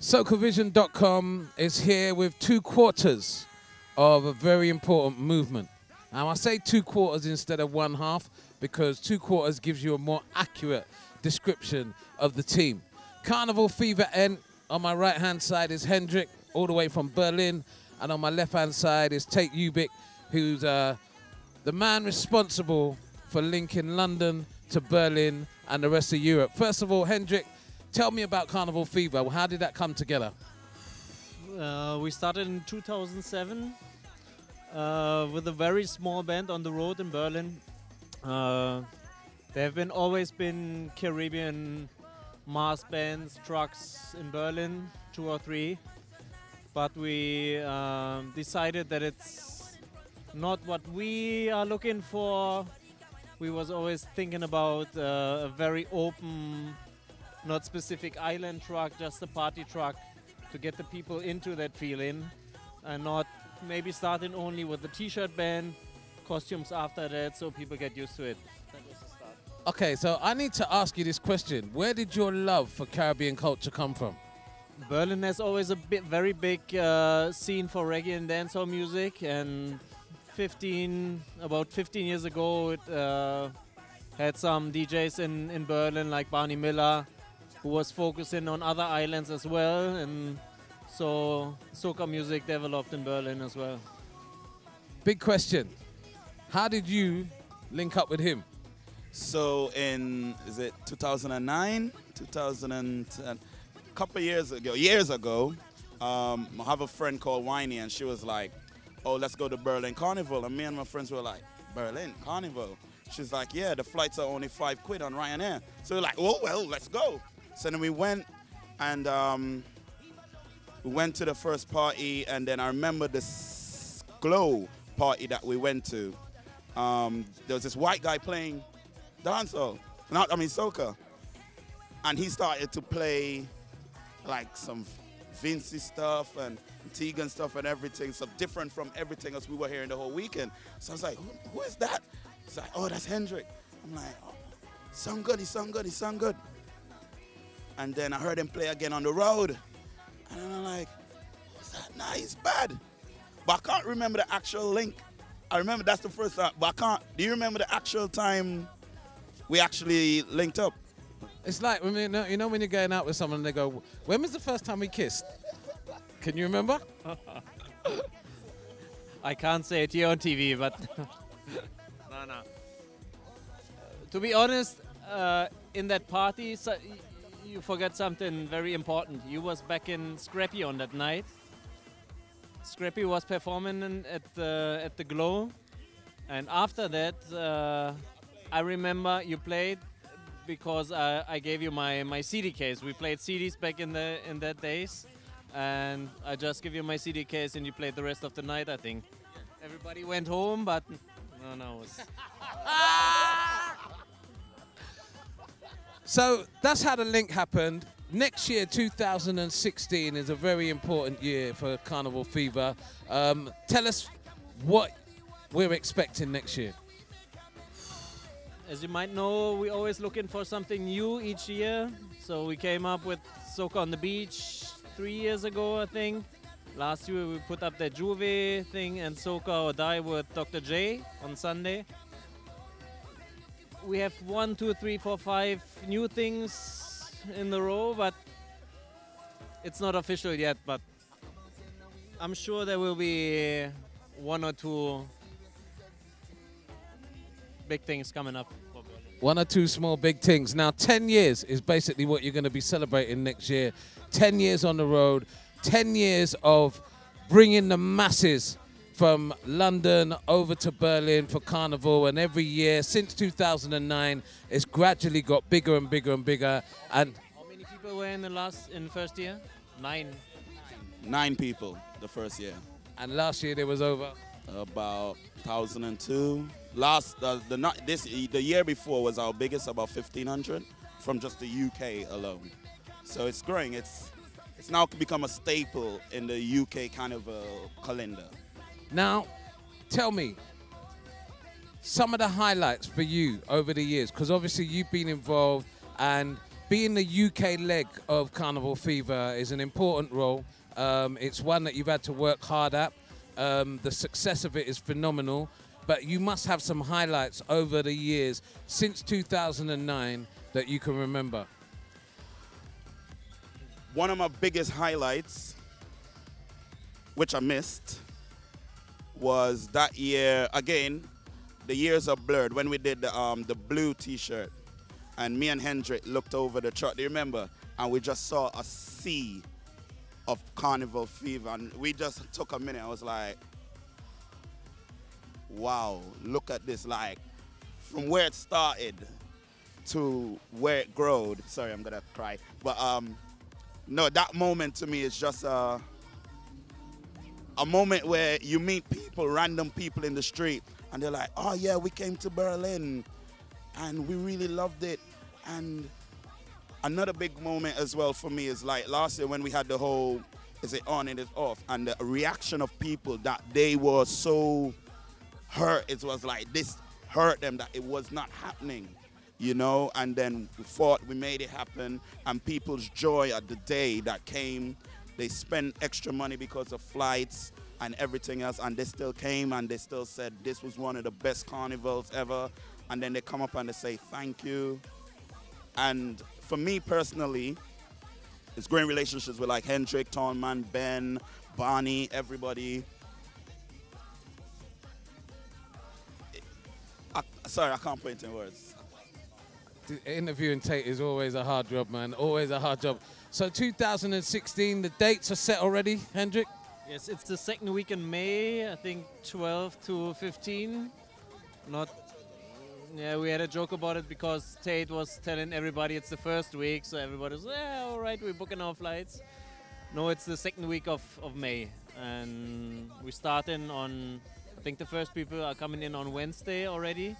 Socavision.com is here with 2/4 of a very important movement. Now I say 2/4 instead of 1/2 because 2/4 gives you a more accurate description of the team. Carnival Fever N. On my right hand side is Hendrik, all the way from Berlin, and on my left hand side is Tate who's the man responsible for linking London to Berlin and the rest of Europe. First of all, Hendrik, tell me about Carnival Fever. How did that come together? We started in 2007 with a very small band on the road in Berlin. There have always been Caribbean mass bands, trucks in Berlin, 2 or 3. But we decided that it's not what we are looking for. We was always thinking about a very open, not specific island truck, just a party truck to get the people into that feeling, and not maybe starting only with the t-shirt band, costumes after that, so people get used to it. That was the start. Okay, so I need to ask you this question. Where did your love for Caribbean culture come from? Berlin has always a very big scene for reggae and dancehall music, and about 15 years ago it had some DJs in Berlin like Barney Miller, who was focusing on other islands as well, and so Soca music developed in Berlin as well. Big question. How did you link up with him? So in, is it 2009? 2010, a couple years ago, I have a friend called Winnie, and she was like, oh, let's go to Berlin Carnival. And me and my friends were like, Berlin Carnival? She's like, yeah, the flights are only £5 on Ryanair. So we're like, oh, well, let's go. So then we went, and we went to the first party, and then I remember this Glow party that we went to. There was this white guy playing dancehall, soca. And he started to play like some Vincy stuff and Tegan stuff and everything, so different from everything else we were hearing the whole weekend. So I was like, who is that? He's like, oh, that's Hendrik. I'm like, oh, sound good, he sound good. And then I heard him play again on the road. And I'm like, is that nice, bad? But I can't remember the actual link. I remember that's the first time, but I can't. Do you remember the actual time we actually linked up? It's like, you know when you're going out with someone and they go, when was the first time we kissed? Can you remember? I can't say it here on TV, but no. To be honest, in that party, you forgot something very important. You was back in Scrappy on that night. Scrappy was performing at the Glow, and after that, I remember you played because I gave you my CD case. We played CDs back in that days, and I just give you my CD case, and you played the rest of the night, I think. Everybody went home, but no. So that's how the link happened. Next year, 2016, is a very important year for Carnival Fever. Tell us what we're expecting next year. As you might know, we're always looking for something new each year. So we came up with Soca on the Beach 3 years ago, I think. Last year we put up that Juve thing, and Soca or Die with Dr. J on Sunday. We have 1, 2, 3, 4, 5 new things in the row, but it's not official yet. But I'm sure there will be 1 or 2 big things coming up. 1 or 2 small big things. Now, 10 years is basically what you're going to be celebrating next year. 10 years on the road, 10 years of bringing the masses from London over to Berlin for Carnival, and every year since 2009, it's gradually got bigger and bigger and bigger. And how many people were in the first year? 9. 9 people the first year. And last year there was over? About 1,002. The year before was our biggest, about 1,500 from just the UK alone. So it's growing. It's now become a staple in the UK Carnival calendar. Now, tell me some of the highlights for you over the years, because obviously you've been involved and being the UK leg of Carnival Fever is an important role. It's one that you've had to work hard at. The success of it is phenomenal, but you must have some highlights over the years since 2009 that you can remember. One of my biggest highlights, which I missed, was that year, again, the years are blurred, when we did the blue t-shirt, and me and Hendrik looked over the truck, do you remember? And we just saw a sea of Carnival Fever, and we just took a minute. I was like, wow, look at this. Like, from where it started to where it growed. Sorry, I'm gonna cry. But no, that moment to me is just a moment where you meet people, random people in the street, and they're like, oh yeah, we came to Berlin and we really loved it. And another big moment as well for me is like last year when we had the whole, is it on, it is off, and the reaction of people that they were so hurt. It was like this hurt them that it was not happening, you know, and then we fought, we made it happen, and people's joy at the day that came, they spent extra money because of flights and everything else, and they still came and they still said this was one of the best carnivals ever, and then they come up and they say thank you. And for me personally, it's growing relationships with like Hendrik, Tallman, Ben, Barney, everybody. Sorry, I can't put it in words. Interviewing Tate is always a hard job, man. Always a hard job. So 2016, the dates are set already, Hendrik? Yes, it's the second week in May, I think 12 to 15. Yeah, we had a joke about it because Tate was telling everybody it's the first week, so everybody was, yeah, all right, we're booking our flights. No, it's the second week of May, and we start in on, I think the first people are coming in on Wednesday already.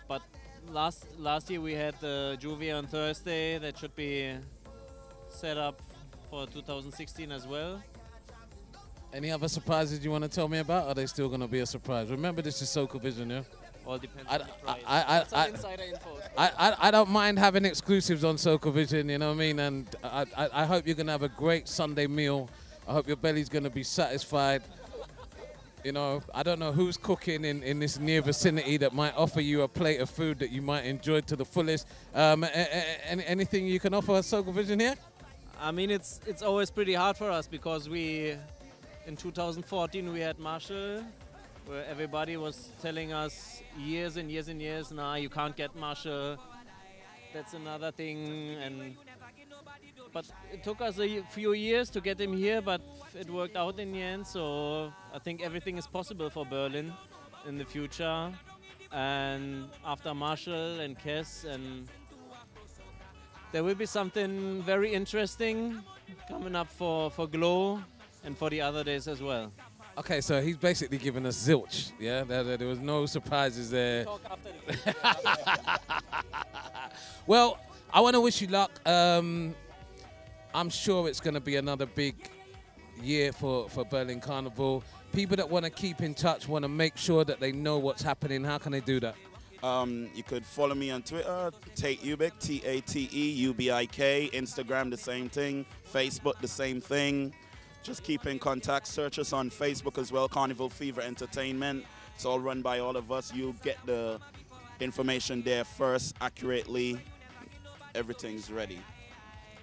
But last year we had the Juvia on Thursday. That should be set up for 2016 as well. Any other surprises you want to tell me about? Or are they still going to be a surprise? Remember, this is Socavision, yeah? All depends on the price. That's some insider info. I don't mind having exclusives on Socavision, you know what I mean? And I hope you're going to have a great Sunday meal. I hope your belly's going to be satisfied. You know, I don't know who's cooking in this near vicinity that might offer you a plate of food that you might enjoy to the fullest. Anything you can offer Socavision here? I mean, it's always pretty hard for us because in 2014 we had Marshall, where everybody was telling us years and years and years, nah, you can't get Marshall, that's another thing. But it took us a few years to get him here, but it worked out in the end, so I think everything is possible for Berlin in the future. And after Marshall and Kess, and there will be something very interesting coming up for Glow and for the other days as well. Okay, so he's basically given us zilch, yeah? There was no surprises there. Talk after the Well, I want to wish you luck. I'm sure it's going to be another big year for Berlin Carnival. People that want to keep in touch, want to make sure that they know what's happening, how can they do that? You could follow me on Twitter, Tate Ubik, T-A-T-E-U-B-I-K. Instagram, the same thing. Facebook, the same thing. Just keep in contact. Search us on Facebook as well, Carnival Fever Entertainment. It's all run by all of us. You'll get the information there first, accurately. Everything's ready.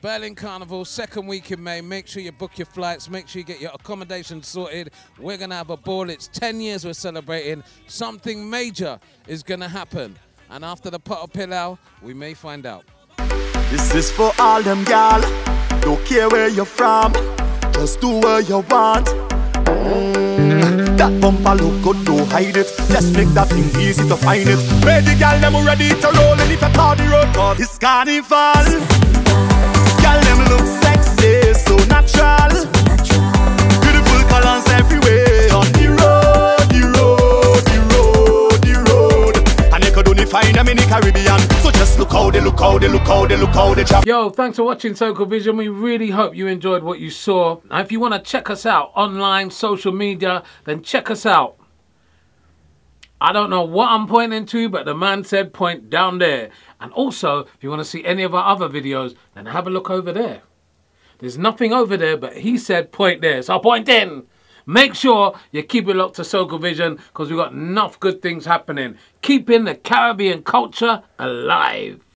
Berlin Carnival, second week in May. Make sure you book your flights. Make sure you get your accommodation sorted. We're going to have a ball. It's 10 years we're celebrating. Something major is going to happen. And after the pot of pillow, we may find out. This is for all them y'all. Don't care where you're from. Just do what you want. That bumper look good, don't hide it. Just make that thing easy to find it. Where the gal them ready to roll, and if you call the road, cause it's carnival. Gal them look sexy, so natural. Beautiful colors everywhere on the road, the road, the road, the road. And you could only find them in the Caribbean. So just look how they look how they look how they look how they jump. Yo, thanks for watching Socavision. We really hope you enjoyed what you saw. Now, if you want to check us out online, social media, then check us out I don't know what I'm pointing to, but the man said point down there. And also, if you want to see any of our other videos, then have a look over there. There's nothing over there, but he said point there. So point in. Make sure you keep it locked to Socavision because we've got enough good things happening. Keeping the Caribbean culture alive.